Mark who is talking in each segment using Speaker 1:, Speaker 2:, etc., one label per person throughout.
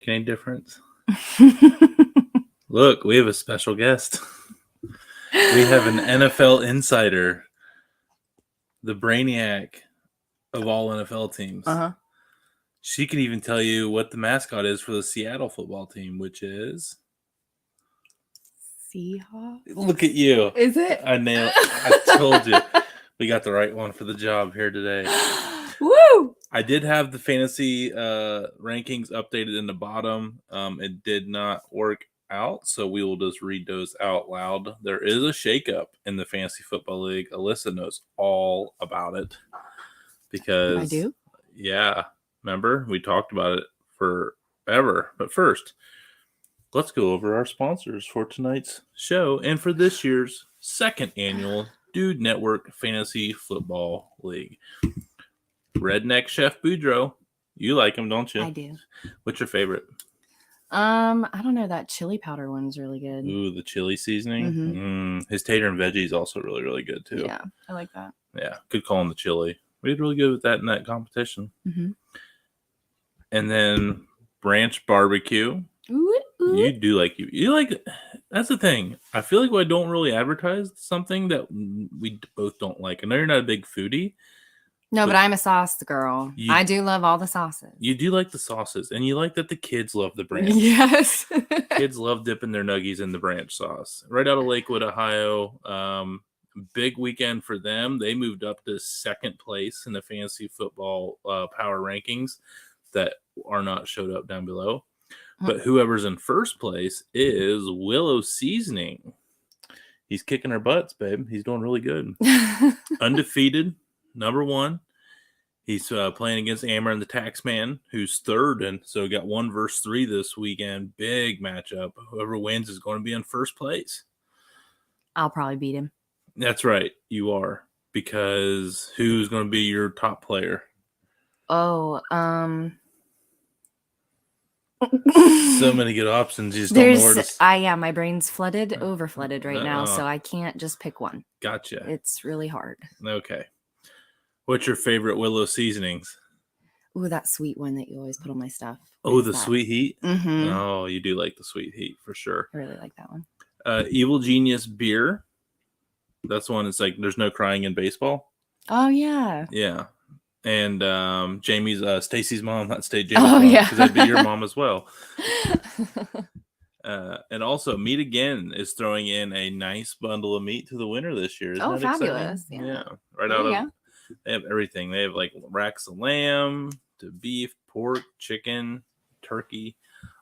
Speaker 1: Any difference? Look, we have a special guest. We have an NFL insider, the brainiac of all NFL teams. She can even tell you what the mascot is for the Seattle football team, which is
Speaker 2: Seahawks.
Speaker 1: Look at you.
Speaker 2: Is it?
Speaker 1: I nailed it. I told you. We got the right one for the job here today.
Speaker 2: Woo!
Speaker 1: I did have the fantasy rankings updated in the bottom. It did not work out, so we will just read those out loud. There is a shakeup in the Fantasy Football League. Alyssa knows all about it because
Speaker 2: I do.
Speaker 1: Yeah, remember we talked about it forever. But first, let's go over our sponsors for tonight's show and for this year's second annual Dude Network Fantasy Football League. Redneck Chef Boudreaux. You like him, don't you?
Speaker 2: I do.
Speaker 1: What's your favorite?
Speaker 2: I don't know. That chili powder one's really good.
Speaker 1: Ooh, the chili seasoning. His tater and veggie is also really, really good too.
Speaker 2: Yeah, I like that.
Speaker 1: Yeah, good call on the chili. We did really good with that in that competition. And then Branch Barbecue.
Speaker 2: Ooh.
Speaker 1: You do like you like. That's the thing. I feel like I don't really advertise something that we both don't like. I know you're not a big foodie.
Speaker 2: No, but I'm a sauce girl. I do love all the sauces.
Speaker 1: You do like the sauces, and you like that the kids love the Branch.
Speaker 2: Yes.
Speaker 1: Kids love dipping their nuggies in the Branch sauce. Right out of Lakewood, Ohio. Big weekend for them. They moved up to second place in the fantasy football power rankings that are not showed up down below. But whoever's in first place is Willow Seasoning. He's kicking our butts, babe. He's doing really good. Undefeated, number one. He's playing against Amber and the Taxman, who's third. And so got 1 versus 3 this weekend. Big matchup. Whoever wins is going to be in first place.
Speaker 2: I'll probably beat him.
Speaker 1: That's right. You are. Because who's going to be your top player?
Speaker 2: Oh,
Speaker 1: so many good options. You just don't know where to...
Speaker 2: my brain's over flooded right now, so I can't just pick one.
Speaker 1: Gotcha.
Speaker 2: It's really hard.
Speaker 1: Okay. What's your favorite Willow seasonings?
Speaker 2: Ooh, that sweet one that you always put on my stuff.
Speaker 1: Oh, the sweet heat?
Speaker 2: Mm-hmm.
Speaker 1: Oh, you do like the sweet heat for sure.
Speaker 2: I really like that one.
Speaker 1: Evil Genius Beer. That's one. It's like there's no crying in baseball.
Speaker 2: Oh, yeah.
Speaker 1: Yeah. And Jamie's Stacy's mom, not Jamie's
Speaker 2: mom,
Speaker 1: because that'd be your mom as well. And also, Meat Again is throwing in a nice bundle of meat to the winner this year. Isn't that
Speaker 2: fabulous!
Speaker 1: Exciting? Yeah, right out of they have everything. They have like racks of lamb to beef, pork, chicken, turkey,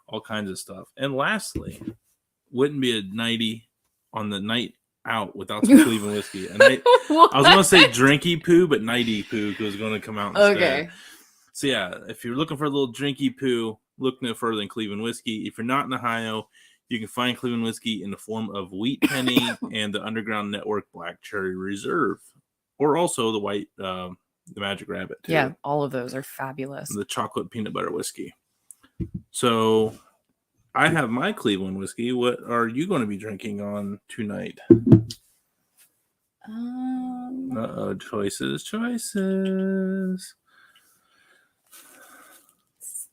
Speaker 1: all kinds of stuff. And lastly, wouldn't be a nighty on the night out without some Cleveland whiskey. And I was going to say drinky poo, but nighty poo was going to come out instead. Okay. So yeah, if you're looking for a little drinky poo, look no further than Cleveland whiskey. If you're not in Ohio, you can find Cleveland whiskey in the form of Wheat Penny and the Underground Network Black Cherry Reserve, or also the white, the Magic Rabbit too.
Speaker 2: Yeah, all of those are fabulous.
Speaker 1: The chocolate peanut butter whiskey. So I have my Cleveland whiskey. What are you going to be drinking on tonight? Choices.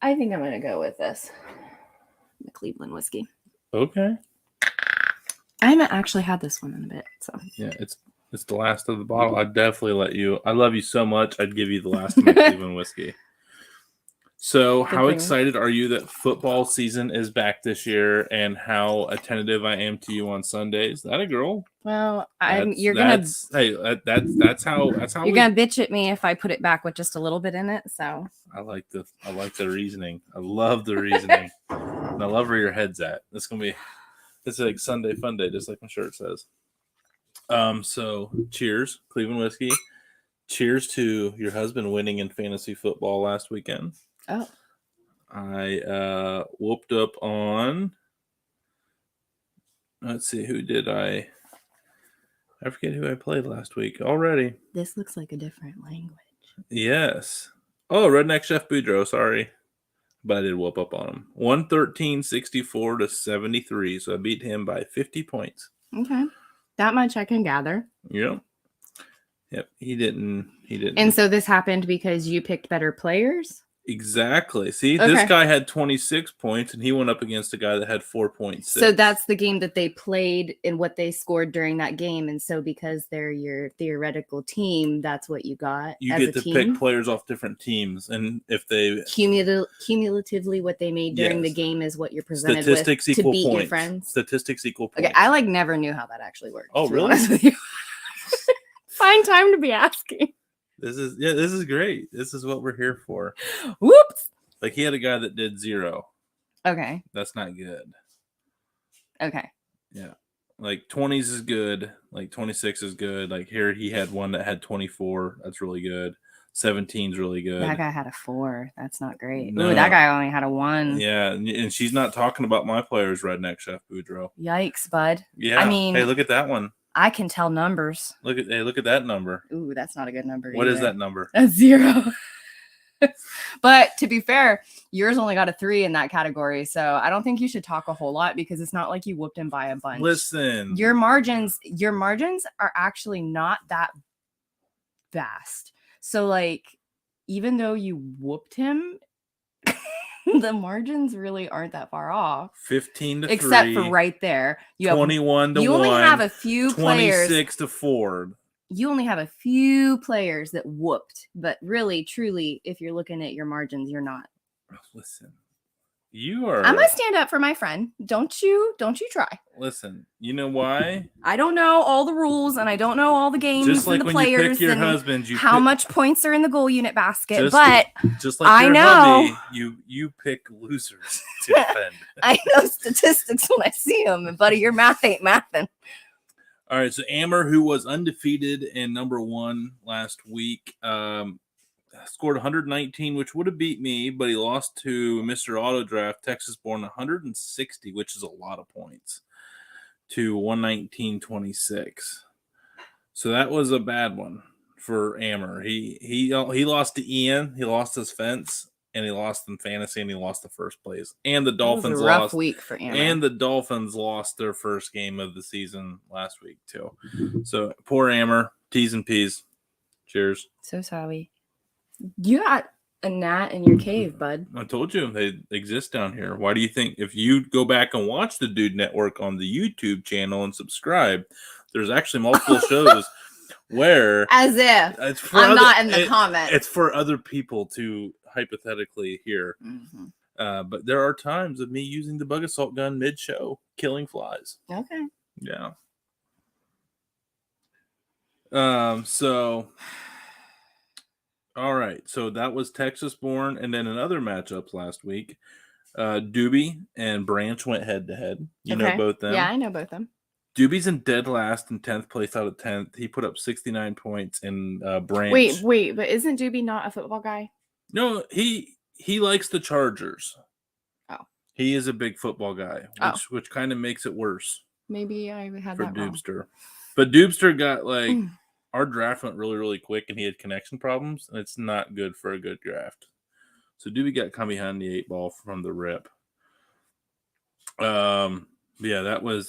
Speaker 2: I think I'm going to go with this. The Cleveland whiskey.
Speaker 1: Okay.
Speaker 2: I haven't actually had this one in a bit, so.
Speaker 1: Yeah, it's the last of the bottle. I'd definitely let you. I love you so much. I'd give you the last of my Cleveland whiskey. So how excited are you that football season is back this year, and how attentive I am to you on Sundays? That a girl?
Speaker 2: Well,
Speaker 1: you're gonna gonna
Speaker 2: bitch at me if I put it back with just a little bit in it. So
Speaker 1: I like the reasoning. I love the reasoning. And I love where your head's at. It's like Sunday fun day, just like my shirt says. So cheers, Cleveland whiskey. Cheers to your husband winning in fantasy football last weekend.
Speaker 2: Oh.
Speaker 1: I whooped up on, let's see, who did I forget who I played last week already.
Speaker 2: This looks like a different language.
Speaker 1: Yes. Oh, Redneck Chef Boudreaux, sorry. But I did whoop up on him. 113-64 to 73, so I beat him by 50 points.
Speaker 2: Okay. That much I can gather.
Speaker 1: Yep. Yep, he didn't.
Speaker 2: And so this happened because you picked better players?
Speaker 1: Exactly. See,
Speaker 2: Okay.
Speaker 1: this guy had 26 points, and he went up against a guy that had 4.6.
Speaker 2: So that's the game that they played and what they scored during that game. And so because they're your theoretical team, that's what you got.
Speaker 1: You
Speaker 2: as
Speaker 1: get
Speaker 2: a
Speaker 1: to
Speaker 2: team?
Speaker 1: pick players off different teams, and if they
Speaker 2: Cumulatively, what they made during the game is what you're presented with to beat
Speaker 1: points.
Speaker 2: your friends.
Speaker 1: Statistics equal points.
Speaker 2: Okay, I like never knew how that actually worked.
Speaker 1: Oh, really?
Speaker 2: Find time to be asking.
Speaker 1: This is great. This is what we're here for.
Speaker 2: Whoops.
Speaker 1: Like he had a guy that did 0.
Speaker 2: Okay.
Speaker 1: That's not good.
Speaker 2: Okay.
Speaker 1: Yeah. Like 20s is good. Like 26 is good. Like here he had one that had 24. That's really good. 17's really good.
Speaker 2: That guy had a 4. That's not great.
Speaker 1: No.
Speaker 2: Ooh, that guy only had a 1.
Speaker 1: Yeah, and she's not talking about my players, Redneck Chef Boudreaux.
Speaker 2: Yikes, bud.
Speaker 1: Yeah.
Speaker 2: I mean,
Speaker 1: hey, look at that one.
Speaker 2: I can tell numbers.
Speaker 1: Look at that number.
Speaker 2: Ooh, that's not a good number.
Speaker 1: What is that number?
Speaker 2: A 0. But to be fair, yours only got a 3 in that category. So I don't think you should talk a whole lot because it's not like you whooped him by a bunch.
Speaker 1: Listen.
Speaker 2: Your margins are actually not that vast. So like, even though you whooped him, the margins really aren't that far off.
Speaker 1: 15 to 3.
Speaker 2: Except for right there. You
Speaker 1: 21 to 1.
Speaker 2: You only have a few
Speaker 1: 26
Speaker 2: players.
Speaker 1: to 4.
Speaker 2: You only have a few players that whooped, but really, truly, if you're looking at your margins, you're not.
Speaker 1: Listen, you are.
Speaker 2: I'm gonna stand up for my friend. Don't you try.
Speaker 1: Listen, you know why?
Speaker 2: I don't know all the rules, and I don't know all the games
Speaker 1: Just like
Speaker 2: and the
Speaker 1: when
Speaker 2: players
Speaker 1: you pick your
Speaker 2: and
Speaker 1: husband,
Speaker 2: how much points are in the goal unit basket.
Speaker 1: Just like
Speaker 2: I
Speaker 1: your
Speaker 2: know
Speaker 1: hubby, you pick losers to defend.
Speaker 2: I know statistics when I see them, and buddy, your math ain't mathing.
Speaker 1: All right, so Amber, who was undefeated and number 1 last week, scored 119, which would have beat me, but he lost to Mr. Auto Draft, Texas-born, 160, which is a lot of points, to 119.26. So that was a bad one for Amber. He lost to Ian. He lost his fence. And he lost in fantasy, and he lost the first place. And the Dolphins
Speaker 2: rough
Speaker 1: lost.
Speaker 2: Week for Amber.
Speaker 1: And the Dolphins lost their first game of the season last week too. So poor Amber. T's and P's. Cheers.
Speaker 2: So sorry. You got a gnat in your cave, bud.
Speaker 1: I told you they exist down here. Why do you think if you go back and watch the Dude Network on the YouTube channel and subscribe, there's actually multiple shows where
Speaker 2: as if I'm not in the comments.
Speaker 1: It's for other people to hypothetically hear.
Speaker 2: Mm-hmm.
Speaker 1: But there are times of me using the bug assault gun mid-show, killing flies.
Speaker 2: Okay.
Speaker 1: Yeah. So, all right. So that was Texas-born, and then in other matchups last week, Doobie and Branch went head-to-head. You know both them?
Speaker 2: Yeah, I know both them.
Speaker 1: Doobie's in dead last in 10th place out of 10th. He put up 69 points, and Branch...
Speaker 2: Wait, but isn't Doobie not a football guy?
Speaker 1: No, he likes the Chargers.
Speaker 2: Oh.
Speaker 1: He is a big football guy, which kind of makes it worse.
Speaker 2: Maybe I had
Speaker 1: for
Speaker 2: that
Speaker 1: Doobster.
Speaker 2: Wrong.
Speaker 1: But Doobster got our draft went really, really quick, and he had connection problems, and it's not good for a good draft. So Doobie got come behind the 8 ball from the rip. Yeah, that was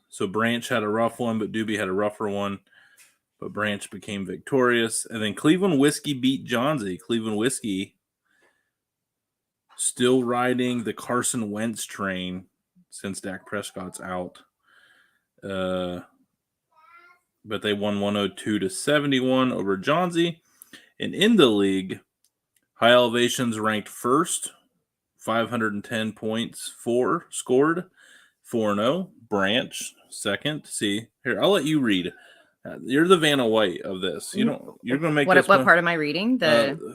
Speaker 1: so Branch had a rough one, but Doobie had a rougher one. But Branch became victorious. And then Cleveland Whiskey beat Johnsy. Cleveland Whiskey still riding the Carson Wentz train since Dak Prescott's out. But they won 102-71 over Johnsy. And in the league, High Elevations ranked first, 510 points, scored, 4-0. Branch, second. See, here, I'll let you read. You're the Vanna White of this. You're going to make this.
Speaker 2: What part am I reading?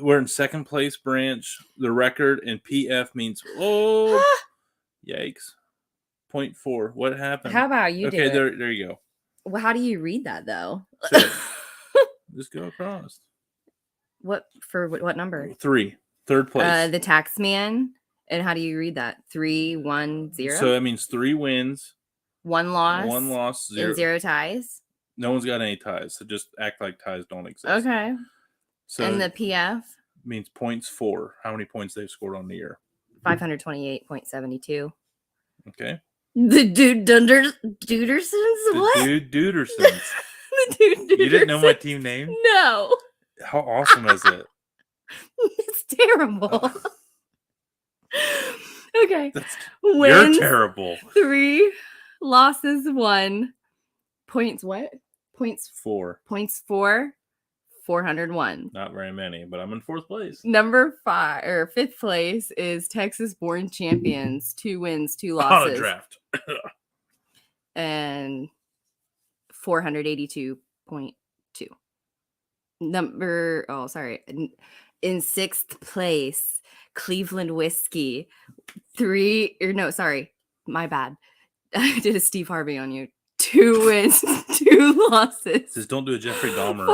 Speaker 1: We're in second place, Branch. The record and PF means yikes. 0.4. What happened?
Speaker 2: How about you?
Speaker 1: Okay, there you go.
Speaker 2: Well, how do you read that though?
Speaker 1: So, just go across.
Speaker 2: What number?
Speaker 1: 3, third place.
Speaker 2: The tax man. And how do you read that? 3-1-0.
Speaker 1: So that means 3 wins,
Speaker 2: 1 loss,
Speaker 1: 1 loss, 0.
Speaker 2: and 0 ties.
Speaker 1: No one's got any ties, so just act like ties don't exist.
Speaker 2: Okay.
Speaker 1: So
Speaker 2: and the PF
Speaker 1: means points 4. How many points they've scored on the year?
Speaker 2: 528.72.
Speaker 1: Okay.
Speaker 2: The Dudersons? What?
Speaker 1: The Dudersons.
Speaker 2: the Dude
Speaker 1: You didn't know my team name?
Speaker 2: No.
Speaker 1: How awesome is it?
Speaker 2: It's terrible. Okay.
Speaker 1: You're
Speaker 2: Wins
Speaker 1: terrible.
Speaker 2: 3, losses 1. Points what? Points
Speaker 1: 4.
Speaker 2: Points 4. 401.
Speaker 1: Not very many, but I'm in 4th place.
Speaker 2: Number 5 or 5th place is Texas Born Champions. 2 wins, 2
Speaker 1: On a
Speaker 2: losses,
Speaker 1: draft.
Speaker 2: and 482.2. In 6th place, Cleveland Whiskey. My bad. I did a Steve Harvey on you. 2 wins, 2 losses.
Speaker 1: Just don't do a Jeffrey Dahmer.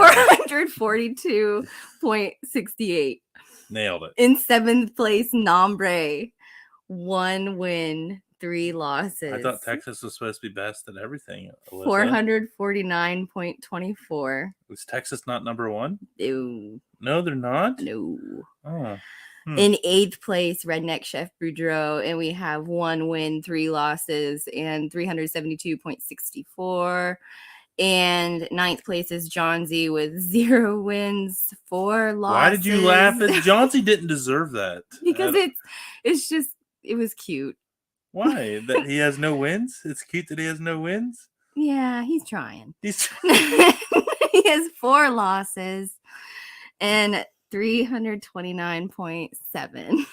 Speaker 2: 442.68.
Speaker 1: Nailed it.
Speaker 2: In 7th place, Nombre. 1 win, 3 losses.
Speaker 1: I thought Texas was supposed to be best at everything.
Speaker 2: 449.24.
Speaker 1: Was Texas not number 1?
Speaker 2: Ew.
Speaker 1: No, they're not?
Speaker 2: No.
Speaker 1: Oh.
Speaker 2: In 8th place, Redneck Chef Boudreaux, and we have 1 win, 3 losses, and 372.64. And 9th place is John Z with 0 wins, 4 losses.
Speaker 1: Why did you laugh? John Z didn't deserve that.
Speaker 2: Because it's just, it was cute.
Speaker 1: Why? That he has no wins? It's cute that he has no wins?
Speaker 2: Yeah, he's trying.
Speaker 1: He's
Speaker 2: He has 4 losses and 329.7.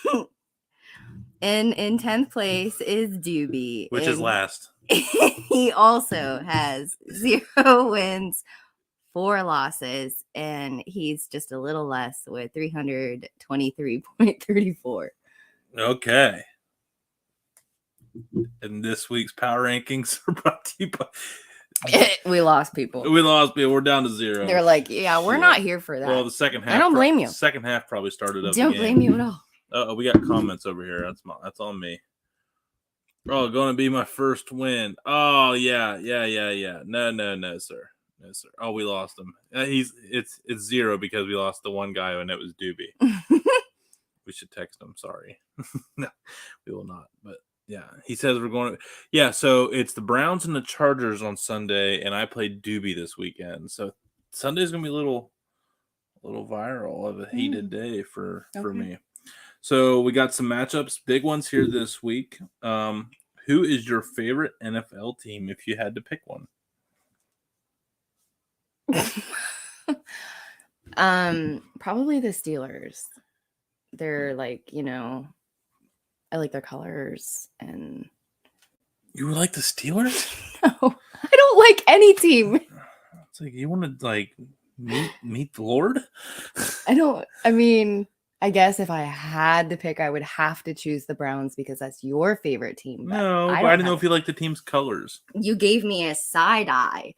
Speaker 2: And in 10th place is Doobie,
Speaker 1: which is last.
Speaker 2: He also has 0 wins, 4 losses, and he's just a little less with 323.34.
Speaker 1: Okay. And this week's power rankings are brought to you by...
Speaker 2: We lost people.
Speaker 1: We're down to 0.
Speaker 2: They're like, yeah, we're not here for that.
Speaker 1: Well, the second half.
Speaker 2: I don't blame you.
Speaker 1: Second half probably started up.
Speaker 2: Don't blame you at all.
Speaker 1: We got comments over here. That's on me. Oh, going to be my first win. Oh, yeah. No, sir. Oh, we lost him. It's 0 because we lost the one guy and it was Doobie. We should text him. Sorry. No, we will not. But yeah, he says we're going to. Yeah, so it's the Browns and the Chargers on Sunday, and I played Doobie this weekend. So Sunday's gonna be a little viral of a heated day for me. So we got some matchups, big ones here this week. Who is your favorite NFL team if you had to pick one?
Speaker 2: Probably the Steelers. They're like, I like their colors and
Speaker 1: You like the Steelers?
Speaker 2: No, I don't like any team.
Speaker 1: It's like you want to meet the Lord?
Speaker 2: I guess if I had to pick, I would have to choose the Browns because that's your favorite team.
Speaker 1: No, I didn't know if you like the team's colors.
Speaker 2: You gave me a side eye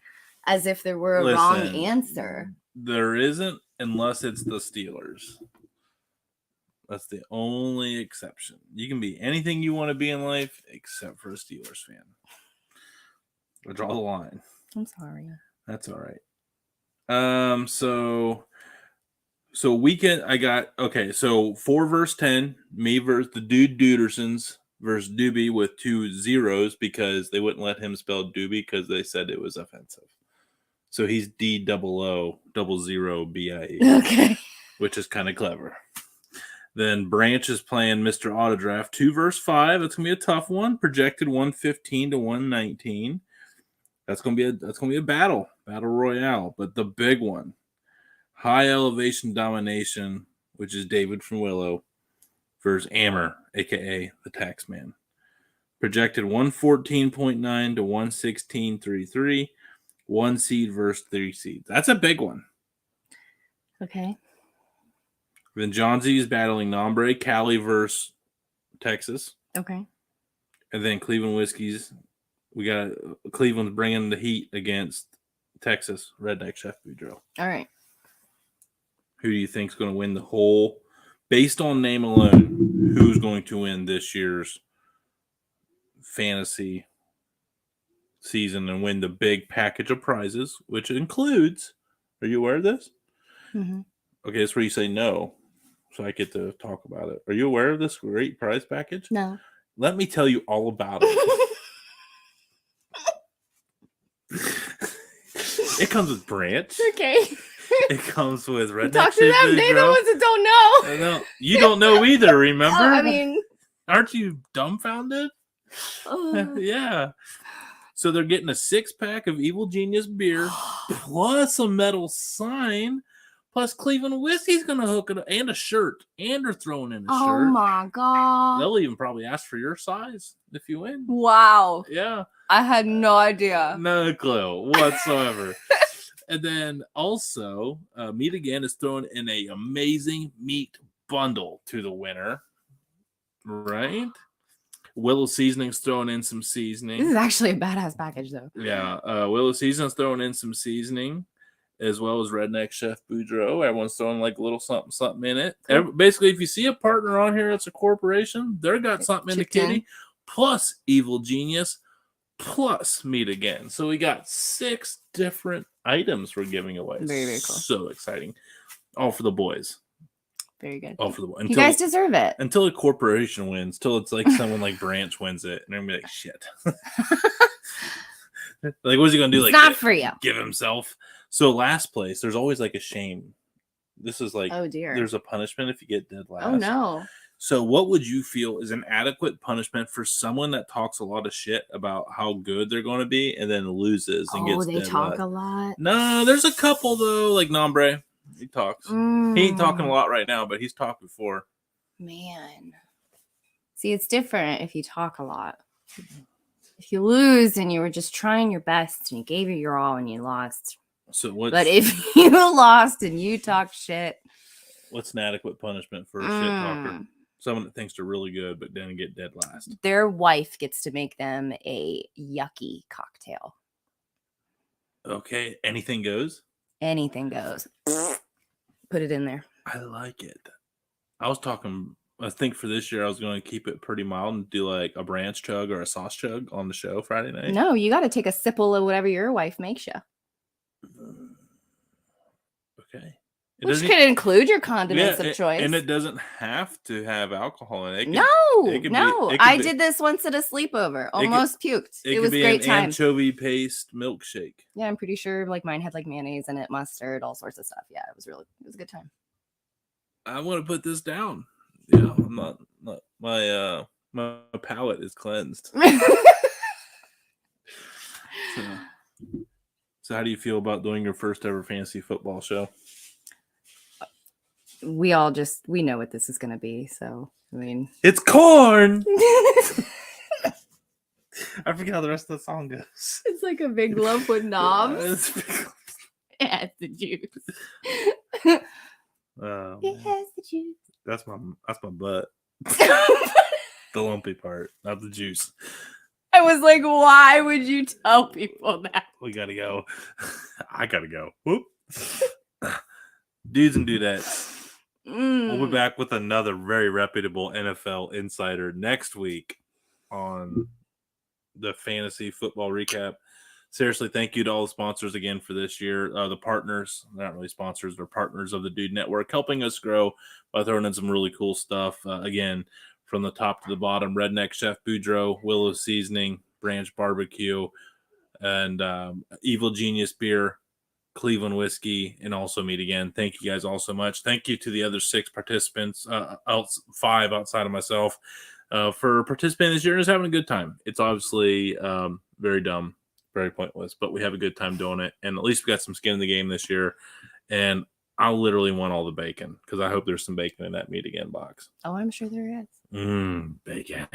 Speaker 2: as if there were a wrong answer.
Speaker 1: There isn't unless it's the Steelers. That's the only exception. You can be anything you want to be in life except for a Steelers fan. We'll draw the line.
Speaker 2: I'm sorry.
Speaker 1: That's all right. So weekend I got so 4 versus 10, me versus the dude Dudersons versus Doobie with 2 zeros because they wouldn't let him spell Doobie because they said it was offensive. So he's D00BIE.
Speaker 2: Okay.
Speaker 1: Which is kind of clever. Then Branch is playing Mr. Autodraft 2 versus 5. It's gonna be a tough one. Projected 115 to 119. That's gonna be a battle royale. But the big one, High Elevation Domination, which is David from Willow, versus Ammer, aka the Taxman. Projected 114.9 to 116.33. 1 seed versus 3 seeds. That's a big one.
Speaker 2: Okay.
Speaker 1: Then John Z is battling Nombre, Cali versus Texas.
Speaker 2: Okay.
Speaker 1: And then Cleveland Whiskies. We got Cleveland's bringing the heat against Texas, Redneck Chef Boudreaux.
Speaker 2: All right.
Speaker 1: Who do you think is going to win the whole, based on name alone, who's going to win this year's fantasy season and win the big package of prizes, which includes, are you aware of this?
Speaker 2: Mm-hmm.
Speaker 1: Okay, that's where you say no, so I get to talk about it. Are you aware of this great prize package?
Speaker 2: No.
Speaker 1: Let me tell you all about it. It comes with Branch.
Speaker 2: Okay.
Speaker 1: It comes with Redneck.
Speaker 2: Talk to them. They're the ones that don't know.
Speaker 1: No, you don't know either, remember?
Speaker 2: I mean,
Speaker 1: aren't you dumbfounded? Yeah. So they're getting a 6-pack of Evil Genius beer plus a metal sign. Plus Cleveland Whiskey's going to hook it up, and a shirt. And they're throwing in a shirt.
Speaker 2: Oh my God.
Speaker 1: They'll even probably ask for your size if you win.
Speaker 2: Wow.
Speaker 1: Yeah.
Speaker 2: I had no idea.
Speaker 1: No clue whatsoever. And then also, Meat Again is throwing in a amazing meat bundle to the winner. Right? Willow Seasoning's throwing in some seasoning.
Speaker 2: This is actually a badass package, though.
Speaker 1: Yeah. Willow Seasoning's throwing in some seasoning, as well as Redneck Chef Boudreaux. Everyone's throwing like a little something in it.
Speaker 2: Cool.
Speaker 1: Basically, if you see a partner on here that's a corporation, they've got something in the kitty, plus Evil Genius, plus Meat Again. So we got 6 different items we're giving away.
Speaker 2: Very, very cool.
Speaker 1: So exciting. All for the boys.
Speaker 2: Very good.
Speaker 1: All for the boys.
Speaker 2: You guys deserve it.
Speaker 1: Until a corporation wins, till it's like someone like Branch wins it, and they're gonna be like, shit. Like, what's he gonna do?
Speaker 2: It's
Speaker 1: like,
Speaker 2: not for you.
Speaker 1: Give himself. So last place, there's always like a shame. This is like,
Speaker 2: oh dear,
Speaker 1: there's a punishment if you get dead last.
Speaker 2: Oh no.
Speaker 1: So what would you feel is an adequate punishment for someone that talks a lot of shit about how good they're going to be and then loses and gets dead
Speaker 2: talk
Speaker 1: last?
Speaker 2: a lot.
Speaker 1: No, there's a couple though, like Nombre. He talks. He ain't talking a lot right now, but he's talked before.
Speaker 2: Man. See, it's different if you talk a lot. If you lose and you were just trying your best and you gave it your all and you lost.
Speaker 1: So what?
Speaker 2: But if you lost and you talk shit.
Speaker 1: What's an adequate punishment for a shit talker? Someone that thinks they're really good but then get dead last.
Speaker 2: Their wife gets to make them a yucky cocktail.
Speaker 1: Okay. Anything goes?
Speaker 2: Anything goes. Put it in there.
Speaker 1: I like it. I think for this year I was going to keep it pretty mild and do like a Branch chug or a sauce chug on the show Friday night.
Speaker 2: No, you got to take a sipple of whatever your wife makes you.
Speaker 1: Okay.
Speaker 2: Which could include your condiments of choice.
Speaker 1: And it doesn't have to have alcohol in it.
Speaker 2: I did this once at a sleepover. Almost puked. It was a great time.
Speaker 1: Anchovy paste milkshake.
Speaker 2: Yeah, I'm pretty sure like mine had like mayonnaise in it, mustard, all sorts of stuff. Yeah, it was a good time. I
Speaker 1: want to put this down. Yeah, I'm not my palate is cleansed. So how do you feel about doing your first ever fantasy football show?
Speaker 2: We know what this is going to be. So, I mean,
Speaker 1: it's corn. I forget how the rest of the song goes.
Speaker 2: It's like a big lump with knobs. It has the juice. It has the juice.
Speaker 1: That's my butt. The lumpy part, not the juice.
Speaker 2: I was like, why would you tell people that?
Speaker 1: We gotta go. I gotta go. Whoop. Dudes and dudettes. We'll be back with another very reputable NFL insider next week on the fantasy football recap. Seriously, thank you to all the sponsors again for this year. The partners, they're not really sponsors, they're partners of the Dude Network, helping us grow by throwing in some really cool stuff. Again, from the top to the bottom, Redneck Chef Boudreaux, Willow Seasoning, Branch Barbecue, and Evil Genius Beer, Cleveland Whiskey, and also Meat Again. Thank you guys all so much. Thank you to the other 6 participants, 5 outside of myself, for participating this year and just having a good time. It's obviously very dumb, very pointless, but we have a good time doing it. And at least we got some skin in the game this year. And I literally want all the bacon because I hope there's some bacon in that Meat Again box.
Speaker 2: Oh, I'm sure there is.
Speaker 1: Bacon.